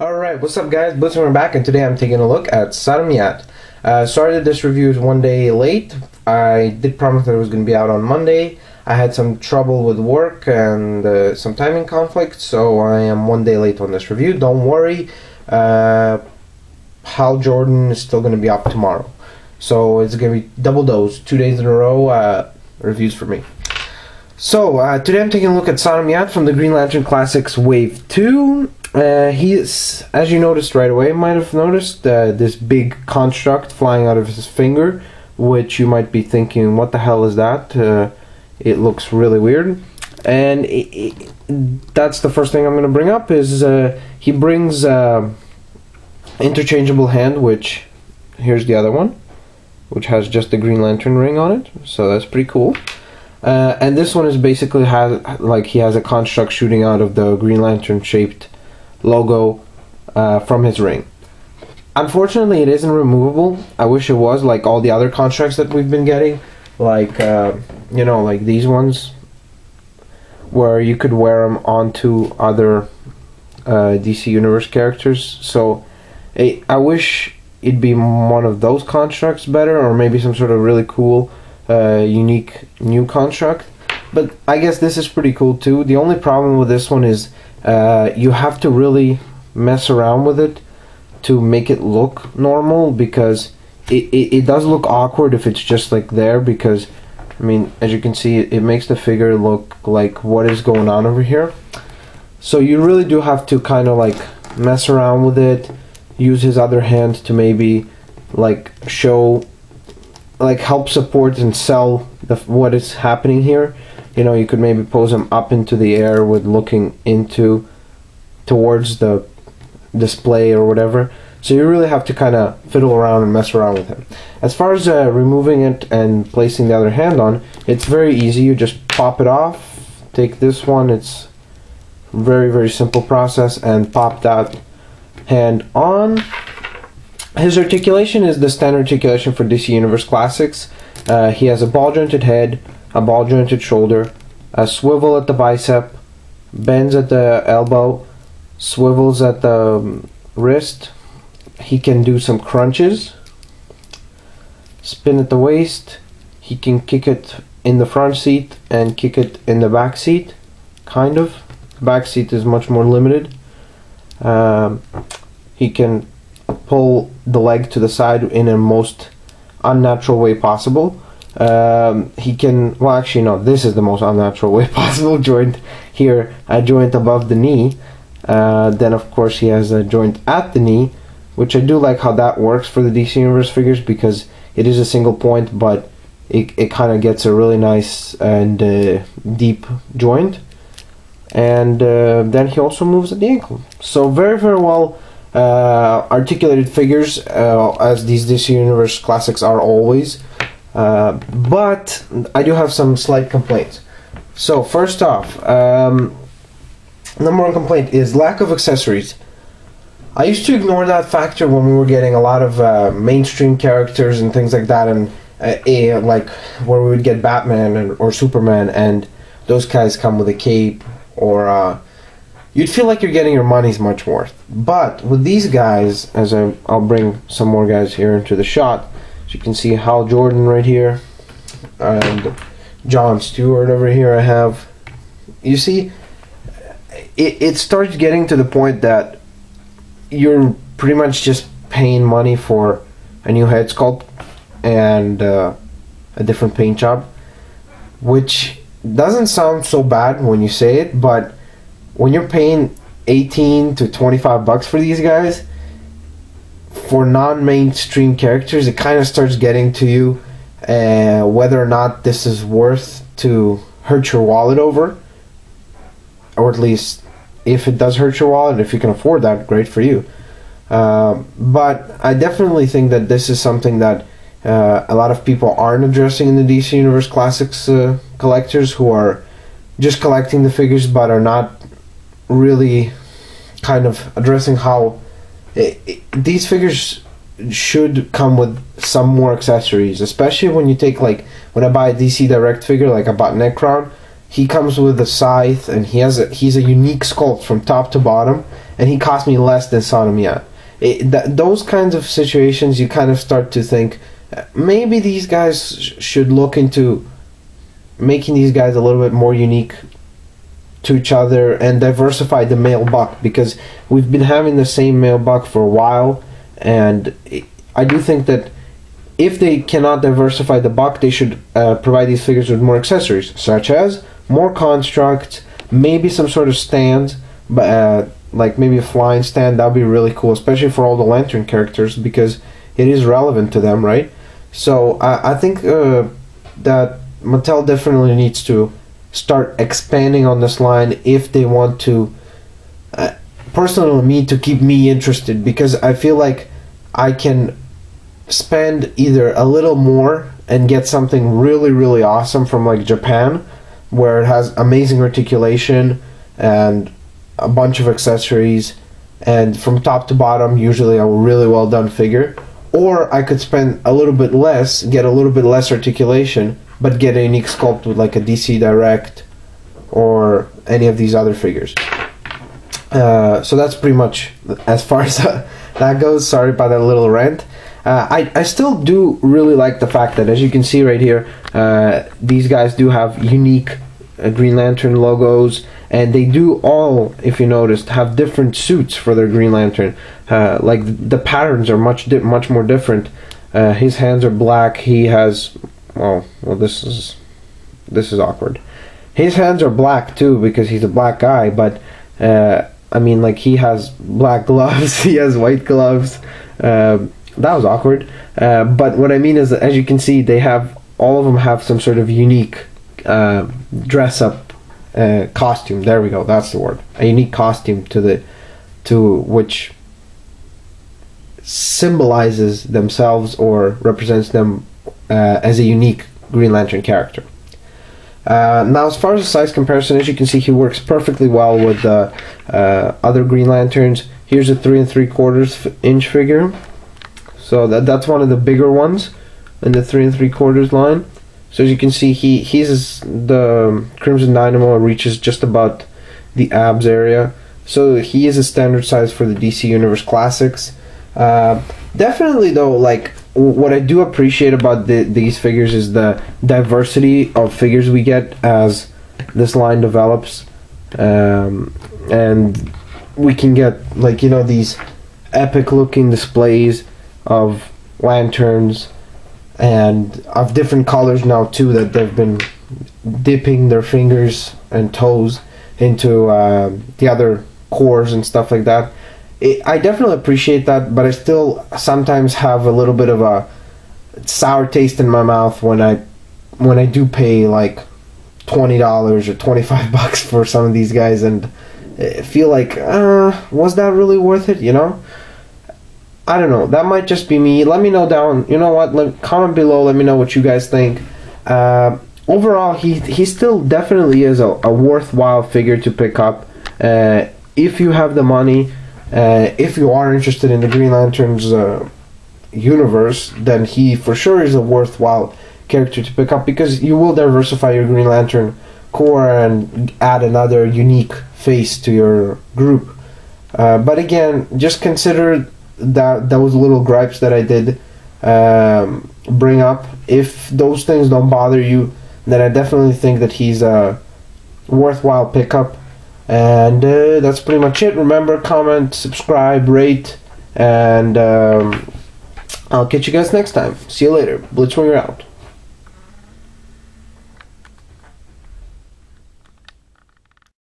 Alright, what's up guys, Blitzman back, and today I'm taking a look at Sodam Yat. Sorry that this review is one day late. I did promise that it was going to be out on Monday. I had some trouble with work and some timing conflict, so I am one day late on this review. Don't worry, Hal Jordan is still going to be up tomorrow. So it's going to be double dose, 2 days in a row, reviews for me. So, today I'm taking a look at Sodam Yat from the Green Lantern Classics Wave 2. He is, as you noticed right away, might have noticed this big construct flying out of his finger, which you might be thinking, what the hell is that? It looks really weird. And that's the first thing I'm going to bring up, is he brings interchangeable hand, which, here's the other one, which has just the Green Lantern ring on it, so that's pretty cool. And this one is basically he has a construct shooting out of the Green Lantern shaped logo from his ring. Unfortunately, it isn't removable. I wish it was, like all the other constructs that we've been getting, like you know, like these ones, where you could wear them onto other DC Universe characters. So I wish it'd be one of those constructs better, or maybe some sort of really cool unique new construct. But I guess this is pretty cool too. The only problem with this one is you have to really mess around with it to make it look normal, because it does look awkward if it's just like there, because I mean, as you can see, it makes the figure look like what is going on over here. So you really do have to kind of like mess around with it, use his other hand to maybe like show, like help support and sell what is happening here. You know, you could maybe pose him up into the air with looking towards the display or whatever. So you really have to kind of fiddle around and mess around with him. As far as removing it and placing the other hand on, it's very easy. You just pop it off, take this one, it's very simple process, and pop that hand on. His articulation is the standard articulation for DC Universe Classics. He has a ball jointed head, a ball jointed shoulder, a swivel at the bicep, bends at the elbow, swivels at the wrist. He can do some crunches, spin at the waist. He can kick it in the front seat and kick it in the back seat, kind of. Back seat is much more limited. He can pull the leg to the side in a most unnatural way possible. He can, well actually no, this is the most unnatural way possible. Joint here, a joint above the knee. Then of course he has a joint at the knee, which I do like how that works for the DC Universe figures, because it is a single point, but it kind of gets a really nice and deep joint. And then he also moves at the ankle. So very well articulated figures, as these DC Universe Classics are always. But I do have some slight complaints. So first off, number one complaint is lack of accessories. I used to ignore that factor when we were getting a lot of mainstream characters and things like that, and like where we would get Batman or Superman, and those guys come with a cape, or you'd feel like you're getting your money's much worth. But with these guys, as I'll bring some more guys here into the shot, as you can see Hal Jordan right here, and John Stewart over here I have. You see, it starts getting to the point that you're pretty much just paying money for a new head sculpt and a different paint job, which doesn't sound so bad when you say it, but when you're paying 18 to 25 bucks for these guys for non-mainstream characters, it kind of starts getting to you whether or not this is worth to hurt your wallet over, or at least if it does hurt your wallet, if you can afford that, great for you. But I definitely think that this is something that a lot of people aren't addressing in the DC Universe Classics collectors, who are just collecting the figures but are not really kind of addressing how these figures should come with some more accessories, especially when you take, like, when I buy a DC Direct figure, like I bought Necron, he comes with a scythe, and he's a unique sculpt from top to bottom, and he cost me less than Sodam Yat. Those kinds of situations, you kind of start to think maybe these guys should look into making these guys a little bit more unique to each other and diversify the male buck, because we've been having the same male buck for a while, and I do think that if they cannot diversify the buck, they should provide these figures with more accessories, such as more constructs, maybe some sort of stand, like maybe a flying stand. That would be really cool, especially for all the Lantern characters, because it is relevant to them, right? So I think that Mattel definitely needs to start expanding on this line if they want to, personally, me, to keep me interested, because I feel like I can spend either a little more and get something really, really awesome from like Japan, where it has amazing articulation and a bunch of accessories, and from top to bottom usually a really well done figure, or I could spend a little bit less, get a little bit less articulation, but get a unique sculpt with like a DC Direct or any of these other figures. So that's pretty much as far as that goes. Sorry about that little rant. I still do really like the fact that, as you can see right here, these guys do have unique Green Lantern logos, and they do all, if you noticed, have different suits for their Green Lantern. Like the patterns are much more different. His hands are black. He has, well, this is awkward. His hands are black too, because he's a black guy, but I mean, like, he has black gloves, he has white gloves. That was awkward. But what I mean is that, as you can see, all of them have some sort of unique dress up costume. There we go, that's the word. A unique costume to which symbolizes themselves or represents them as a unique Green Lantern character. Now, as far as the size comparison, as you can see, he works perfectly well with the other Green Lanterns. Here's a 3 3/4 inch figure. So that's one of the bigger ones in the 3 3/4 line. So as you can see, the Crimson Dynamo reaches just about the abs area. So he is a standard size for the DC Universe Classics. Definitely though, like, what I do appreciate about these figures is the diversity of figures we get as this line develops, and we can get, like, you know, these epic looking displays of lanterns, and of different colors now too, that they've been dipping their fingers and toes into the other cores and stuff like that. I definitely appreciate that, but I still sometimes have a little bit of a sour taste in my mouth when I do pay like $20 or $25 for some of these guys, and feel like, was that really worth it, you know? I don't know, that might just be me. Let me know down, you know what, comment below, let me know what you guys think. Overall, he still definitely is a worthwhile figure to pick up if you have the money. If you are interested in the Green Lantern's universe, then he for sure is a worthwhile character to pick up, because you will diversify your Green Lantern core and add another unique face to your group. But again, just consider that those little gripes that I did bring up. If those things don't bother you, then I definitely think that he's a worthwhile pickup. And that's pretty much it. Remember, comment, subscribe, rate, and I'll catch you guys next time. See you later. Blitzwinger out.